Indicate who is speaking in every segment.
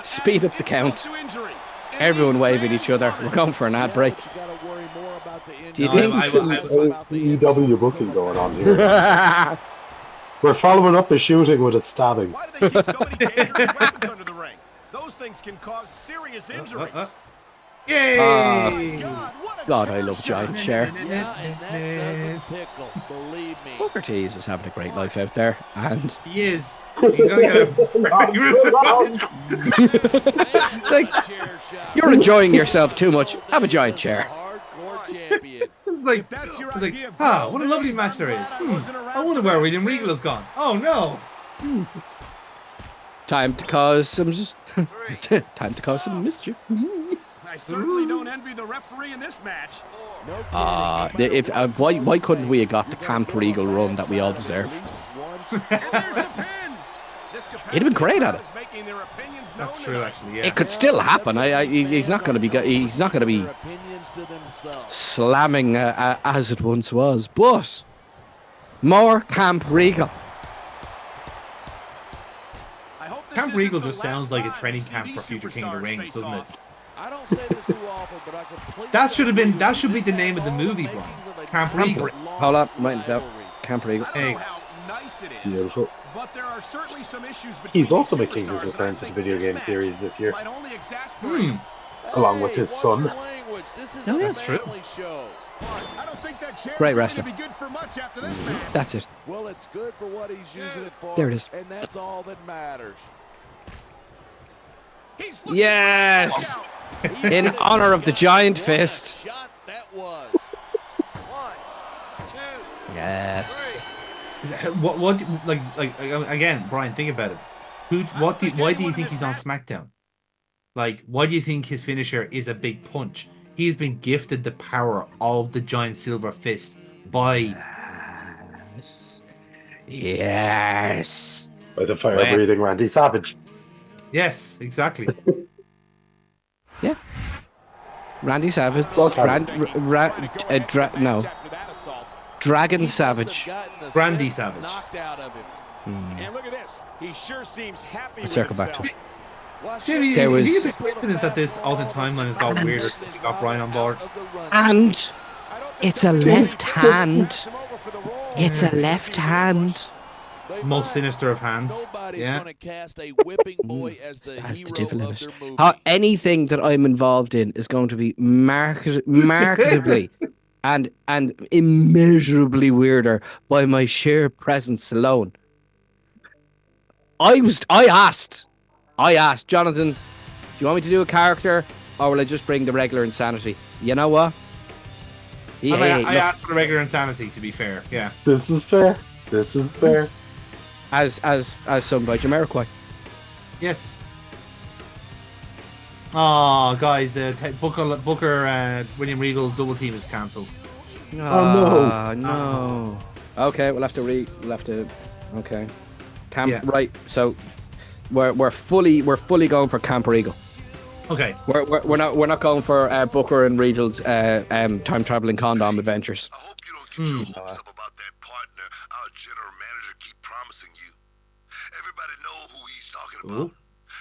Speaker 1: Speed up the count. Everyone waving each other. We're going for an ad break. Do you think?
Speaker 2: Some AEW booking going on here. We're following up the shooting with a stabbing.
Speaker 3: Why do they keep so many dangerous weapons under the ring? Those things can cause serious injuries.
Speaker 2: Yay!
Speaker 1: God, I love Giant Chair.
Speaker 4: Yeah, and that doesn't tickle, believe me.
Speaker 1: Booker T is having a great life out there, and
Speaker 5: he is. He's gonna get
Speaker 1: like, you're enjoying yourself too much. Have a giant chair.
Speaker 5: It's like, what a lovely match there is. I wonder where William Regal has gone. Oh no!
Speaker 1: Time to cause some mischief.
Speaker 3: I certainly don't envy the referee in this match.
Speaker 1: Why couldn't we have got the Camp Regal run that we all deserve? He'd have been great at it.
Speaker 5: That's true, actually. Yeah.
Speaker 1: It could still happen. He's not going to be. He's not going to be slamming as it once was. But more Camp Regal.
Speaker 5: Camp Regal just sounds like a training camp for future King of the Rings, doesn't it?
Speaker 4: I don't say this too often, but I completely
Speaker 5: that should be the name of the movie, Brian. Camp Regal.
Speaker 1: Hold on, write it down. Camp Regal.
Speaker 5: Hey.
Speaker 2: Beautiful.
Speaker 3: But there are certainly some issues
Speaker 2: He's also making his return to the video game series this year, along with his son.
Speaker 5: No, that's true.
Speaker 1: Great wrestler. That's it.
Speaker 4: Well, it's good for what he's using it for.
Speaker 1: There it is.
Speaker 4: And that's all that matters.
Speaker 1: Yes! In honor of the giant fist. Yes.
Speaker 5: What like again, Brian, think about it. Why do you think he's on Smackdown? Like, why do you think his finisher is a big punch? He's been gifted the power of the giant silver fist by
Speaker 1: Yes.
Speaker 2: By the fire-breathing Randy Savage.
Speaker 5: Yes, exactly.
Speaker 1: Yeah. Randy Savage. Dragon Savage.
Speaker 5: Randy Savage.
Speaker 3: And look at this. He sure seems happy.
Speaker 1: I'll circle back to it.
Speaker 5: Jimmy,
Speaker 1: There was...
Speaker 5: do you have the confidence that this alternate timeline has got weirder since you got Brian on board?
Speaker 1: And it's a left hand. It's a left hand.
Speaker 5: Most sinister of hands. Yeah.
Speaker 1: That's the devil in it. Anything that I'm involved in is going to be marketably and immeasurably weirder by my sheer presence alone. I asked Jonathan, do you want me to do a character or will I just bring the regular insanity? You know what?
Speaker 5: I asked for the regular insanity, to be fair. Yeah.
Speaker 2: This is fair.
Speaker 1: As sung by Jamiroquai.
Speaker 5: Yes. Oh, guys, the Booker William Regal double team is cancelled.
Speaker 1: No. Okay, we'll have to okay. Right. So we're fully going for Camp Regal.
Speaker 5: Okay.
Speaker 1: We're not going for Booker and Regal's time traveling condom adventures.
Speaker 6: I hope you don't get your hopes up about that partner our general manager keep promising you. Everybody know who he's talking about.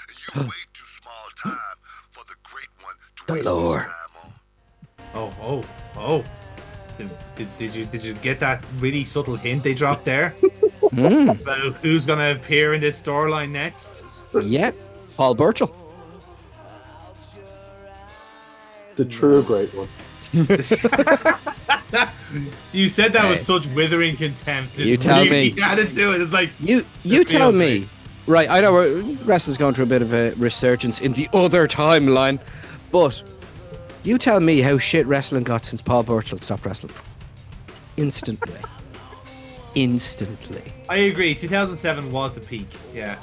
Speaker 6: And you're way too small time for the great one to waste his time on.
Speaker 5: Oh. Did you get that really subtle hint they dropped there? About who's gonna appear in this storyline next?
Speaker 1: Yeah. Paul Burchill.
Speaker 2: The true great one.
Speaker 5: You said that with such withering contempt.
Speaker 1: You tell me.
Speaker 5: You added to it. It's like
Speaker 1: you tell me. Right, I know wrestling's going through a bit of a resurgence in the other timeline, but you tell me how shit wrestling got since Paul Burchill stopped wrestling. Instantly.
Speaker 5: I agree. 2007 was the peak. Yeah.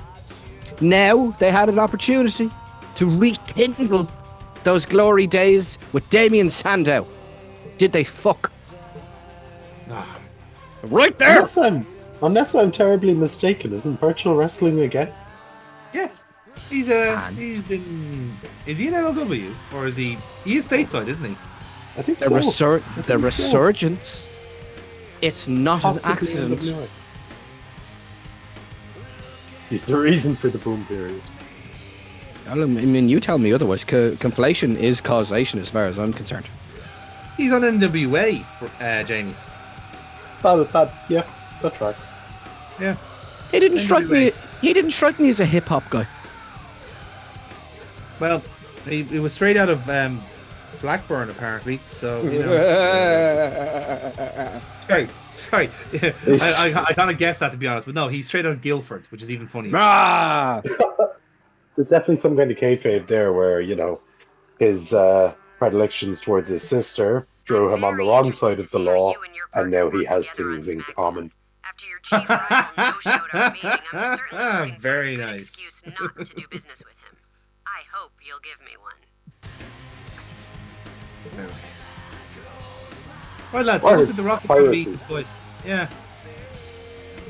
Speaker 1: Now they had an opportunity to rekindle those glory days with Damien Sandow. Did they fuck? Right there.
Speaker 2: Unless I'm terribly mistaken, isn't Burchill wrestling again?
Speaker 5: Yeah. Is he in LLW or is he is stateside, isn't he?
Speaker 2: I think
Speaker 1: the resurgence. It's not
Speaker 2: Possibly
Speaker 1: an accident.
Speaker 2: NWA. He's the reason for the boom period.
Speaker 1: I mean, you tell me otherwise. Conflation is causation, as far as I'm concerned.
Speaker 5: He's on NWA, Jamie.
Speaker 2: Yeah, that tracks.
Speaker 5: Yeah.
Speaker 1: He didn't strike me. He didn't strike me as a hip hop guy.
Speaker 5: Well, he was straight out of Blackburn, apparently. So you know. Sorry. I kind of guessed that, to be honest, but no, he's straight out of Guildford, which is even funnier.
Speaker 1: Ah!
Speaker 2: There's definitely some kind of kayfabe there where, you know, his predilections towards his sister drew him on the wrong side of the law, and now he has things in common.
Speaker 7: After your chief rival no-showed our meeting, I'm certainly looking for
Speaker 5: Very
Speaker 7: a good
Speaker 5: nice.
Speaker 7: excuse not to do business with him. I hope you'll give me one.
Speaker 5: Very nice. Right, lads, it looks like the Rock is going to be deployed. Yeah.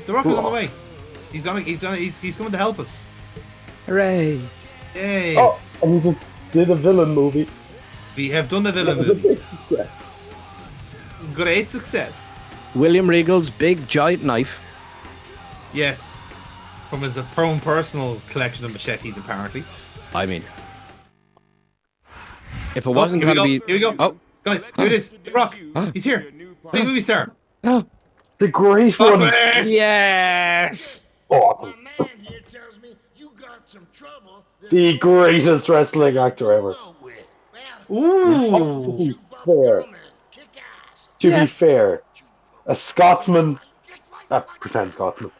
Speaker 5: The Rock is on the way. He's coming to help us.
Speaker 1: Hooray!
Speaker 5: Yay!
Speaker 2: Oh, and we just did a villain movie.
Speaker 5: We have done the villain
Speaker 2: That was a
Speaker 5: movie.
Speaker 2: big success.
Speaker 5: Great success.
Speaker 1: William Regal's big giant knife.
Speaker 5: Yes. From his own personal collection of machetes, apparently.
Speaker 1: I mean, if it wasn't
Speaker 5: here we
Speaker 1: going to
Speaker 5: go.
Speaker 1: be,
Speaker 5: Here we go.
Speaker 1: Oh,
Speaker 5: Guys, here it is. The Rock. He's here. Big movie star.
Speaker 1: oh,
Speaker 2: The great one.
Speaker 5: Twist!
Speaker 1: yes!
Speaker 2: Awesome.
Speaker 6: Man here tells me you got some trouble.
Speaker 2: The greatest wrestling actor ever.
Speaker 5: Ooh.
Speaker 2: To be fair, a Scotsman, a pretend Scotsman,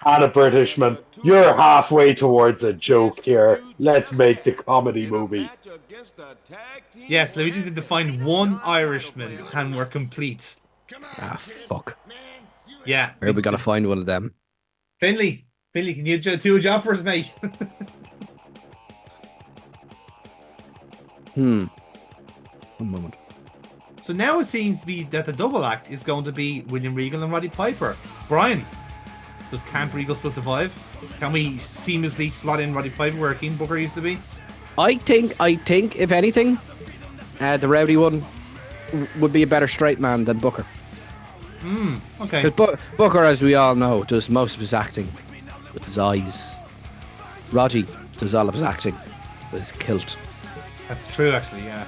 Speaker 2: and a Britishman, you're halfway towards a joke here. Let's make the comedy movie.
Speaker 5: Yes, we just need to find one Irishman and we're complete.
Speaker 1: Ah, fuck.
Speaker 5: Yeah.
Speaker 1: Where we gotta find one of them?
Speaker 5: Finley, can you do a job for us, mate?
Speaker 1: One moment.
Speaker 5: So now it seems to be that the double act is going to be William Regal and Roddy Piper. Brian, does Camp Regal still survive? Can we seamlessly slot in Roddy Piper where Keen Booker used to be?
Speaker 1: I think, if anything, the rowdy one would be a better straight man than Booker.
Speaker 5: Okay.
Speaker 1: Because Booker, as we all know, does most of his acting with his eyes. Roddy does all of his acting with his kilt.
Speaker 5: That's true, actually, yeah.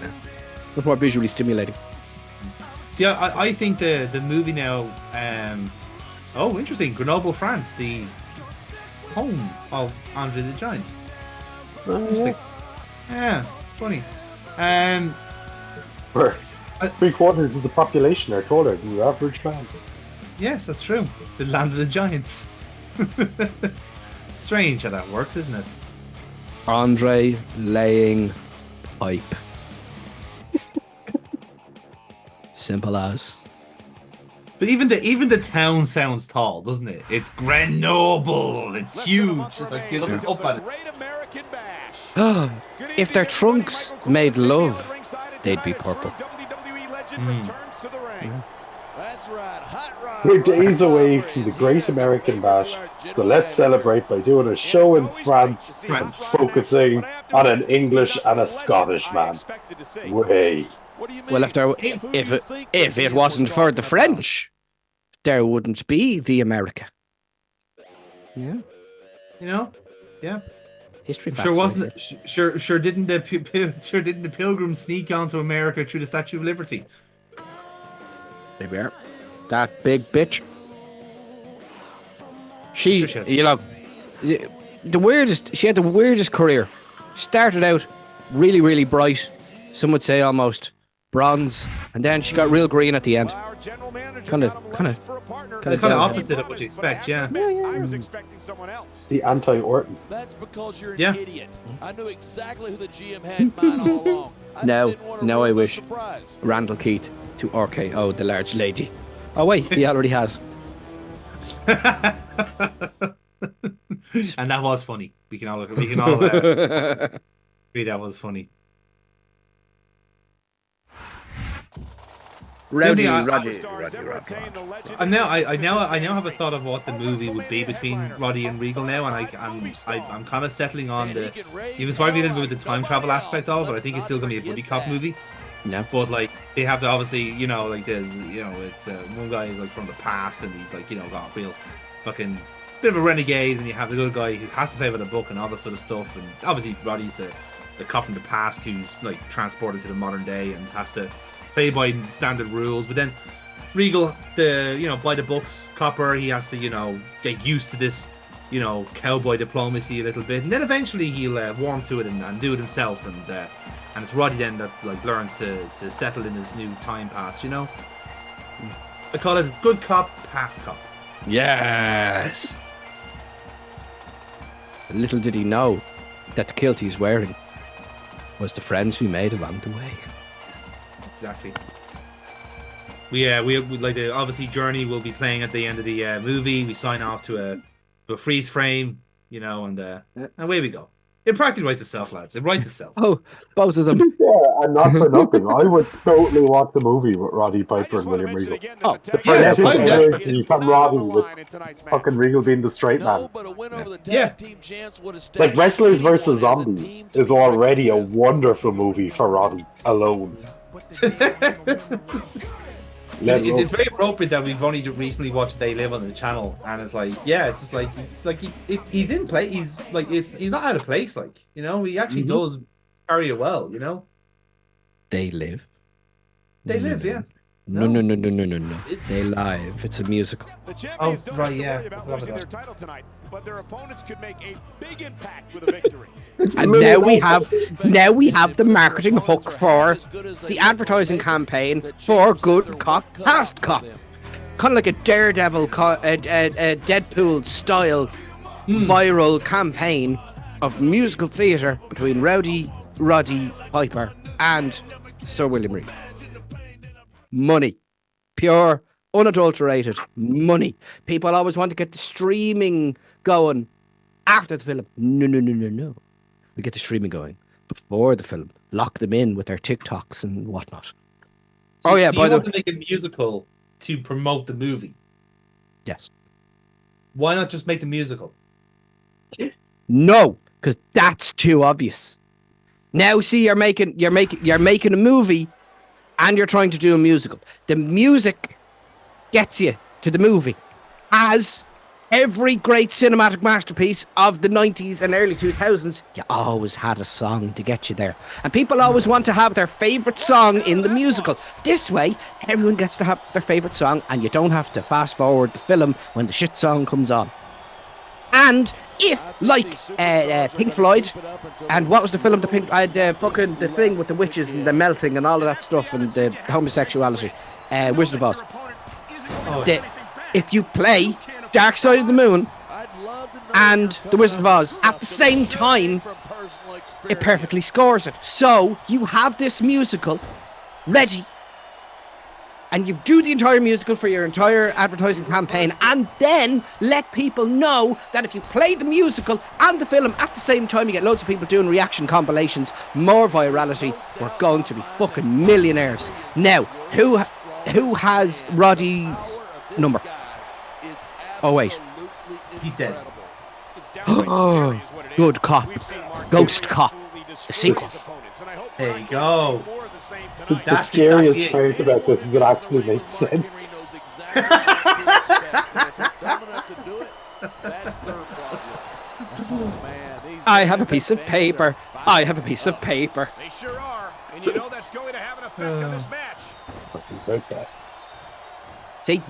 Speaker 1: Much more visually stimulating.
Speaker 5: See, I think the movie now, oh, interesting, Grenoble, France, the home of Andre the Giant. Interesting. Yeah, funny.
Speaker 2: Where 3/4 of the population are taller than the average man.
Speaker 5: Yes, that's true. The land of the giants. Strange how that works, isn't it?
Speaker 1: Andre laying pipe. Simple as.
Speaker 5: But even the town sounds tall, doesn't it? It's Grenoble. It's huge. It's like you look up at it.
Speaker 1: If their trunks made love, they'd be purple.
Speaker 4: That's right. Hot rod.
Speaker 2: We're days away from the Great American Bash, so let's celebrate by doing a show in France and focusing on an English and a Scottish man. Way.
Speaker 1: Well, if it wasn't for the French, there wouldn't be the America. Yeah.
Speaker 5: You know? Yeah.
Speaker 1: History facts
Speaker 5: Sure
Speaker 1: right
Speaker 5: wasn't
Speaker 1: here.
Speaker 5: it? Sure didn't the Pilgrims sneak onto America through the Statue of Liberty?
Speaker 1: There we are. That big bitch. She,
Speaker 5: Sure.
Speaker 1: you know, the weirdest. She had the weirdest career. Started out really, really bright. Some would say almost bronze, and then she got real green at the end. Kind of
Speaker 5: Opposite of what you expect, yeah.
Speaker 3: I was expecting someone else.
Speaker 2: The anti-Orton.
Speaker 4: That's because you're an
Speaker 5: Yeah.
Speaker 4: idiot. I knew exactly who the GM had in mind all along. I just
Speaker 1: Now-
Speaker 4: didn't want to
Speaker 1: now
Speaker 4: ruin
Speaker 1: I
Speaker 4: the
Speaker 1: wish.
Speaker 4: surprise.
Speaker 1: Randall Keith to RKO the large lady. Oh wait, he already has.
Speaker 5: And that was funny. We can all agree that was funny.
Speaker 1: Rowdy,
Speaker 5: I-
Speaker 1: Roddy.
Speaker 5: And now I now have a thought of what the movie would be between Roddy and Regal now, and I'm kind of settling on the. He was probably a little bit with the time travel aspect of it, but I think it's still gonna be a buddy cop movie.
Speaker 1: No.
Speaker 5: But like they have to obviously, you know, like there's, you know, it's one guy is like from the past and he's like, you know, got real fucking bit of a renegade, and you have the good guy who has to play by the book and all that sort of stuff. And obviously, Roddy's the cop from the past who's like transported to the modern day and has to play by standard rules. But then Regal, by the books copper, he has to get used to this cowboy diplomacy a little bit, and then eventually he'll warm to it and do it himself. And it's Roddy then that like learns to settle in his new time pass. I call it good cop, past cop.
Speaker 1: Yes. Little did he know that the kilt he's wearing was the friends we made along the way.
Speaker 5: Exactly. We like the obviously Journey will be playing at the end of the movie. We sign off to a freeze frame, and away we go. It practically writes itself, lads. It writes itself.
Speaker 1: Oh, both of them.
Speaker 2: Yeah, and not for nothing. I would totally watch the movie with Roddy Piper and William Regal.
Speaker 1: Oh,
Speaker 2: The
Speaker 5: yeah,
Speaker 2: friendship
Speaker 5: fine,
Speaker 2: energy from Roddy with fucking Regal being the straight man. Like Wrestlers vs. Zombies is already a wonderful movie for Roddy alone.
Speaker 5: It's very appropriate that we've only recently watched They Live on the channel, and it's like, yeah, it's just like he's in play. He's like he's not out of place. Like he actually does carry it well.
Speaker 1: They live.
Speaker 5: They live, yeah.
Speaker 1: No. They live. It's a musical.
Speaker 3: The champions don't
Speaker 5: right,
Speaker 3: have to
Speaker 5: yeah.
Speaker 3: worry about losing their title tonight, but their opponents could make a big impact with a victory.
Speaker 1: And now we have the marketing hook for the advertising campaign for Good Cop, Past Cop. Kind of like a Daredevil, a Deadpool style viral campaign of musical theatre between Roddy Piper and Sir William Regal. Money. Pure, unadulterated money. People always want to get the streaming going after the film. No. We get the streaming going before the film. Lock them in with their TikToks and whatnot.
Speaker 5: So you want to make a musical to promote the movie?
Speaker 1: Yes.
Speaker 5: Why not just make the musical?
Speaker 1: No, because that's too obvious. Now, see, you're making a movie, and you're trying to do a musical. The music gets you to the movie, as every great cinematic masterpiece of the 90s and early 2000s, you always had a song to get you there. And people always want to have their favourite song in the musical. This way, everyone gets to have their favourite song, and you don't have to fast forward the film when the shit song comes on. And if, like Pink Floyd, and what was the film, the thing with the witches and the melting and all of that stuff and the homosexuality, Wizard of Oz. If you play Dark Side of the Moon and The Wizard of Oz at the same time, it perfectly scores it. So you have this musical ready, and you do the entire musical for your entire advertising campaign, and then let people know that if you play the musical and the film at the same time, you get loads of people doing reaction compilations, more virality. We're going to be fucking millionaires. Now, who has Roddy's number? Oh, wait.
Speaker 5: He's dead.
Speaker 1: Oh, Good Cop, Ghost Cop, the sequel.
Speaker 5: There you go.
Speaker 2: The scariest part about this is it actually makes sense.
Speaker 1: I have a piece of paper. I have a piece of paper.
Speaker 3: They sure are, and you know that's going to have an effect on this match.
Speaker 2: Fucking about that.
Speaker 1: See,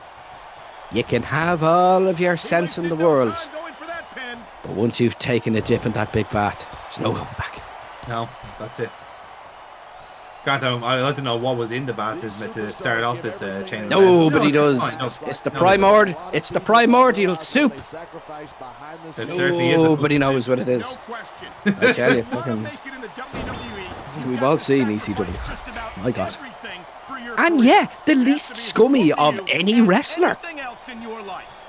Speaker 1: you can have all of your sense in the world, but once you've taken a dip in that big bath, there's no going back.
Speaker 5: No, that's it. Grant, I'd like to know what was in the bath to start off this chain.
Speaker 1: Nobody does. It's the primordial soup. Nobody knows what it is. I tell you, fucking. We've all seen ECW. My God. And yeah, the least scummy of any wrestler.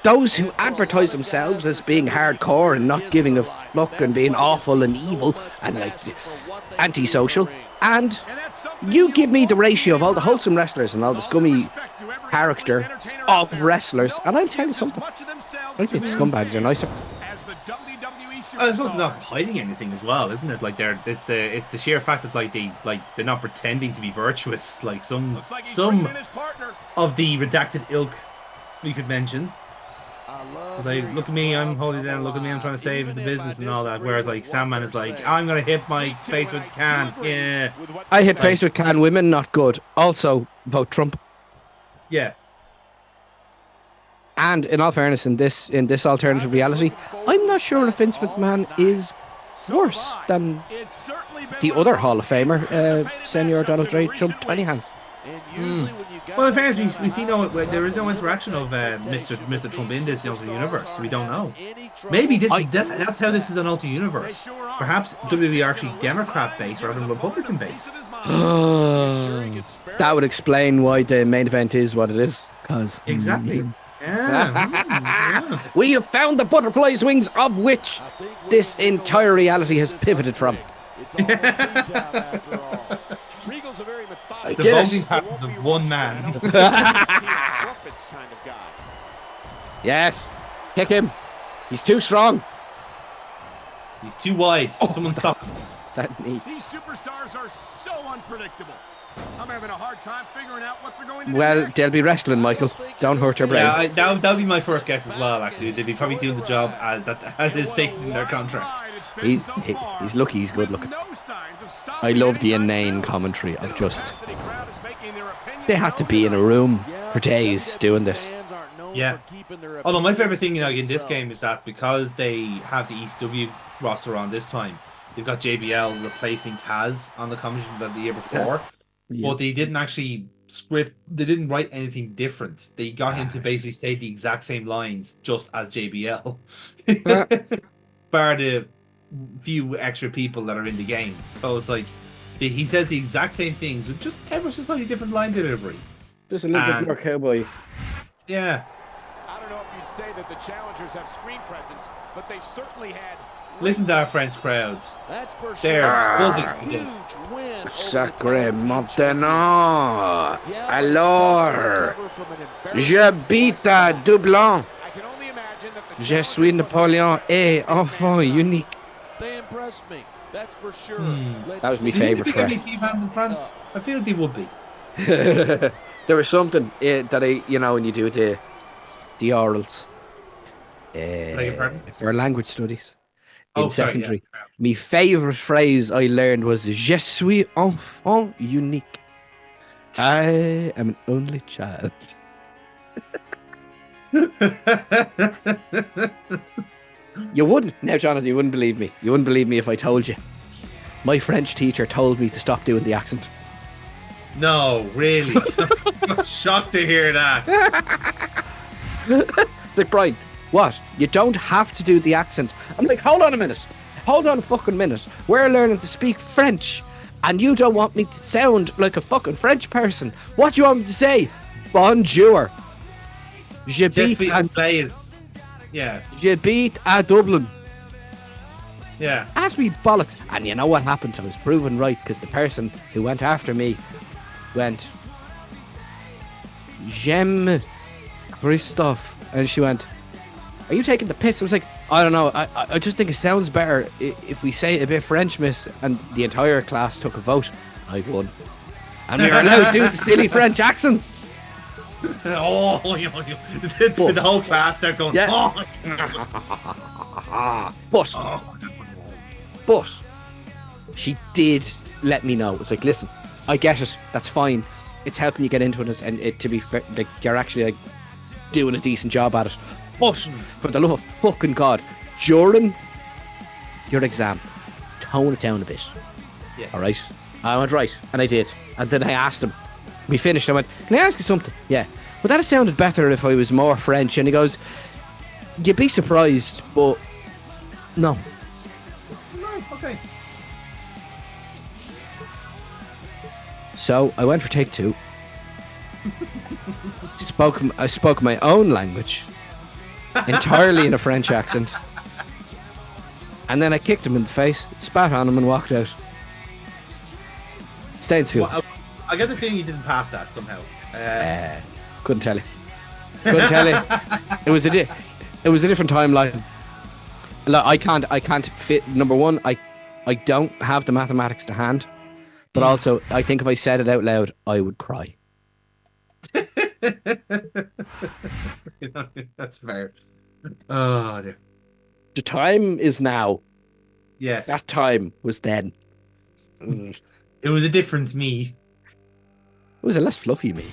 Speaker 1: Those who advertise themselves as being hardcore and not giving a fuck and being awful and evil and like antisocial. And you give me the ratio of all the wholesome wrestlers and all the scummy character of wrestlers, and I'll tell you something. I think the scumbags are nicer.
Speaker 5: It's also not hiding anything as well, isn't it? Like it's the sheer fact that they're not pretending to be virtuous. Like some of the redacted ilk we could mention. It's like, look at me, I'm holding down. Look at me, I'm trying to save the business and all that. Whereas like Sandman is like, I'm gonna hit my face with a can. Yeah.
Speaker 1: I hit face with can. Women not good. Also, vote Trump.
Speaker 5: Yeah.
Speaker 1: And in all fairness, in this alternative reality, I'm not sure if Vince McMahon is worse than the other Hall of Famer, Senor Donald J. Trump Tiny Hands.
Speaker 5: Well, in fairness, we see there is no interaction of Mr. Trump in this Ultimate Universe. We don't know. Maybe that's how this is an Ultimate Universe. Perhaps WWE are actually Democrat based rather than Republican based.
Speaker 1: That would explain why the main event is what it is. Cause
Speaker 5: exactly. Yeah.
Speaker 1: We have found the butterfly's wings of which this entire reality has pivoted from.
Speaker 5: The voting happens of one man.
Speaker 1: Yes. Kick him. He's too strong.
Speaker 5: He's too wide. Someone stop him.
Speaker 1: That knee.
Speaker 3: These superstars are so unpredictable. I'm having a hard time figuring out what they're going to do.
Speaker 1: Well, they'll be wrestling, Michael. Don't hurt your brain.
Speaker 5: Yeah, that would be my first guess as well, actually. They'd be probably doing the job that is stated in their contract.
Speaker 1: He's lucky he's good looking. I love the inane commentary of just... They had to be in a room for days doing this.
Speaker 5: Yeah. Although my favourite thing in this game is that because they have the ECW roster on this time, they've got JBL replacing Taz on the commentary than the year before. Yeah. But they didn't actually they didn't write anything different. They got him to basically say the exact same lines just as JBL. Bar the few extra people that are in the game. So it's like he says the exact same things with just ever so slightly different line delivery.
Speaker 1: Just a little bit more cowboy.
Speaker 5: Yeah.
Speaker 3: I don't know if you'd say that the challengers have screen presence, but they certainly had.
Speaker 5: Listen to our French crowds.
Speaker 4: That's for
Speaker 5: They're buzzing for this.
Speaker 1: Sacré maintenant. Alors, j'habite à Dublin. Je suis Napoléon et enfant unique.
Speaker 4: They impressed me. That's for sure.
Speaker 1: That was my favourite friend.
Speaker 5: In France? I feel they would be.
Speaker 1: There was something that when you do the orals for language studies in secondary. My favourite phrase I learned was "Je suis enfant unique." I am an only child. You wouldn't. Now, Jonathan, you wouldn't believe me. You wouldn't believe me if I told you. My French teacher told me to stop doing the accent.
Speaker 5: No, really? I'm shocked to hear that.
Speaker 1: It's like, Brian, what? You don't have to do the accent. I'm like, hold on a minute. Hold on a fucking minute. We're learning to speak French, and you don't want me to sound like a fucking French person. What do you want me to say? Bonjour. J'habite à Dublin.
Speaker 5: Yeah.
Speaker 1: Ask me bollocks. And you know what happened? I was proven right because the person who went after me went, J'aime Christophe. And she went, are you taking the piss? I was like, I don't know. I just think it sounds better if we say it a bit French, miss. And the entire class took a vote. I won. And we were allowed to do the silly French accents.
Speaker 5: The whole class start going,
Speaker 1: yeah. But she did let me know. It's like, listen, I get it. That's fine. It's helping you get into it, and it to be fair, like, you're actually like doing a decent job at it. But for the love of fucking God, during your exam, tone it down a bit.
Speaker 5: Yes.
Speaker 1: All right. I went right, and I did. And then I asked him. We finished. I went, can I ask you something? Yeah. But that sounded better if I was more French. And he goes, you'd be surprised, but no.
Speaker 5: Right, okay.
Speaker 1: So I went for take two. I spoke my own language, entirely in a French accent. And then I kicked him in the face, spat on him, and walked out. Stay in school.
Speaker 5: Well, I get the feeling you didn't pass that somehow.
Speaker 1: Couldn't tell you. Couldn't tell you. It was a different timeline. I can't fit. Number one, I don't have the mathematics to hand. But also, I think if I said it out loud, I would cry.
Speaker 5: That's fair. Oh, dear.
Speaker 1: The time is now.
Speaker 5: Yes.
Speaker 1: That time was then. It
Speaker 5: It was a different me.
Speaker 1: was a less fluffy me,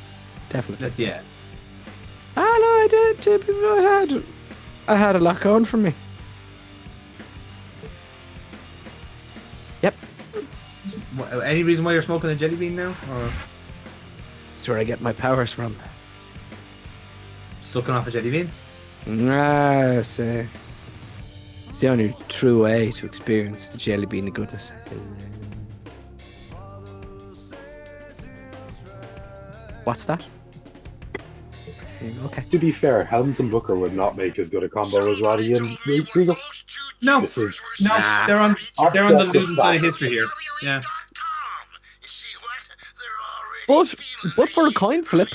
Speaker 1: definitely.
Speaker 5: Yeah.
Speaker 1: Ah, no, I did. I had a lot going for me. Yep,
Speaker 5: Any reason why you're smoking a jelly bean now? Or
Speaker 1: that's where I get my powers from.
Speaker 5: sucking off a jelly bean?
Speaker 1: It's the only true way to experience the jelly bean of goodness. What's that? Okay.
Speaker 2: To be fair, Helms and Booker would not make as good a combo as Roddy and Regal.
Speaker 5: No,
Speaker 2: This is
Speaker 5: no, they're on the losing side of history here. Yeah.
Speaker 1: But for a coin flip,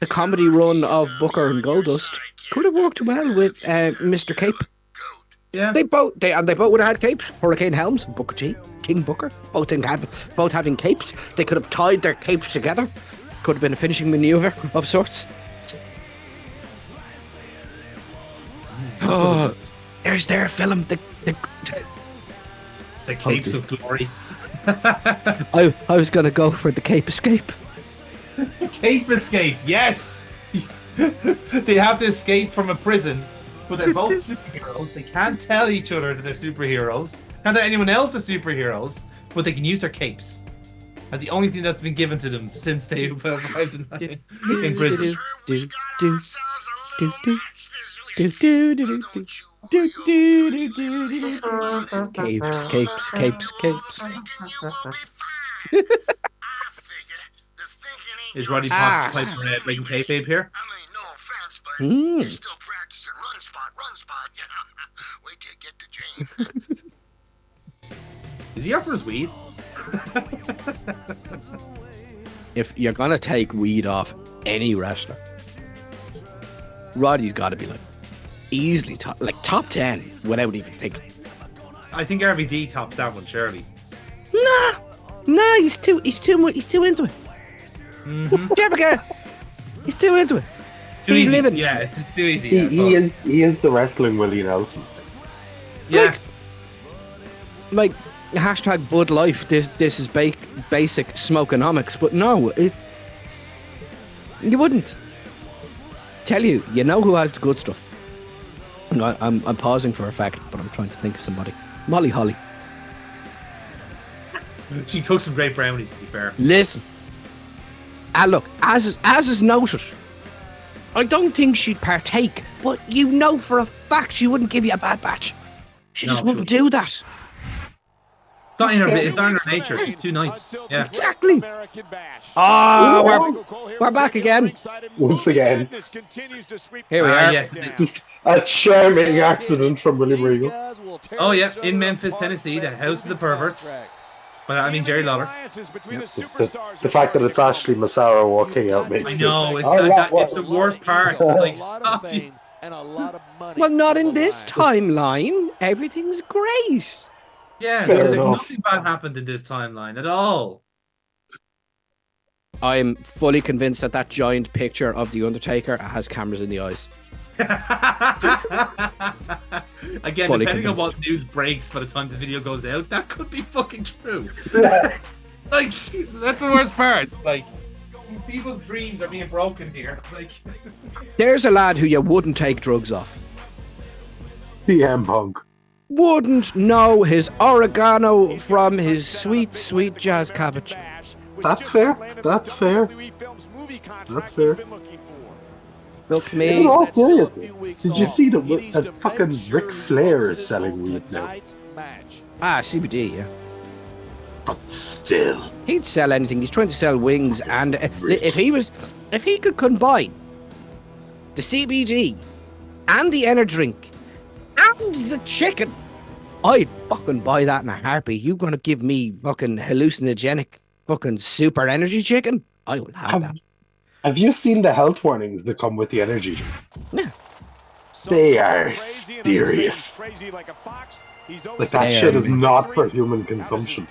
Speaker 1: the comedy run of Booker and Goldust could have worked well with Mr. Cape.
Speaker 5: Yeah.
Speaker 1: They both would have had capes. Hurricane Helms, Booker T, King Booker, both having capes. They could have tied their capes together. Could have been a finishing maneuver of sorts. Oh, there's their film.
Speaker 5: The capes of glory.
Speaker 1: I was gonna go for the Cape Escape.
Speaker 5: Cape escape, yes! They have to escape from a prison, but they're both superheroes. They can't tell each other that they're superheroes. Can't tell anyone else they're superheroes, but they can use their capes. That's the only thing that's been given to them since they arrived in prison.
Speaker 1: Capes.
Speaker 5: Is Roddy Piper making kayfabe here?
Speaker 6: I mean, no offense, but you're still practicing run spot, you know. Wait till you get to James.
Speaker 5: Is he up for his weed?
Speaker 1: If you're gonna take weed off any wrestler, Roddy's got to be like easily top 10 without even thinking.
Speaker 5: I think RVD tops that one, surely.
Speaker 1: Nah, he's too into it.
Speaker 5: Mm-hmm.
Speaker 1: Do you ever get it? He's too into it.
Speaker 5: Too
Speaker 1: He's
Speaker 5: easy.
Speaker 1: living.
Speaker 5: Yeah, it's too easy.
Speaker 2: He is the wrestling Willie Nelson.
Speaker 5: Yeah.
Speaker 1: Like hashtag Bud Life. This is basic smokeonomics, but no, you wouldn't. Tell you know who has the good stuff. I'm pausing for effect, but I'm trying to think of somebody. Molly Holly.
Speaker 5: She cooks some great brownies, to be fair.
Speaker 1: Listen. Look, as is noted, I don't think she'd partake, but you know for a fact she wouldn't give you a bad batch. She just wouldn't do that.
Speaker 5: It's not in her nature. She's too nice. Yeah.
Speaker 1: Exactly. We're back again.
Speaker 2: Once again.
Speaker 1: Here we are.
Speaker 5: Yes.
Speaker 2: Just a charming accident from William Regal.
Speaker 5: Oh, yeah. In Memphis, Tennessee, the house of the perverts. But I mean, Jerry Lawler.
Speaker 2: The fact that it's Ashley Massaro walking out makes
Speaker 5: I know. It's the worst part. It's like, stop you.
Speaker 1: Well, not in this timeline. Everything's great.
Speaker 5: Yeah,
Speaker 2: Fair enough.
Speaker 5: nothing bad happened in this timeline at all.
Speaker 1: I'm fully convinced that giant picture of The Undertaker has cameras in the eyes.
Speaker 5: Again,
Speaker 1: Fully
Speaker 5: depending on
Speaker 1: convinced.
Speaker 5: what news breaks by the time the video goes out, that could be fucking true. Like, that's the worst part. Like, people's dreams are being broken here. Like,
Speaker 1: There's a lad who you wouldn't take drugs off.
Speaker 2: CM Punk.
Speaker 1: Wouldn't know his oregano from his sweet, sweet jazz cabbage.
Speaker 2: That's fair. That's fair. That's fair.
Speaker 1: Look,
Speaker 2: In
Speaker 1: me.
Speaker 2: all seriousness, did you see that fucking Ric Flair is selling weed now?
Speaker 1: CBD, yeah.
Speaker 2: But still.
Speaker 1: He'd sell anything. He's trying to sell wings, and if he could combine the CBD and the energy drink and the chicken, I'd fucking buy that in a heartbeat. You gonna give me fucking hallucinogenic fucking super energy chicken? I will have that.
Speaker 2: Have you seen the health warnings that come with the energy drink?
Speaker 1: Yeah.
Speaker 2: They are serious. Like that shit is not for human consumption.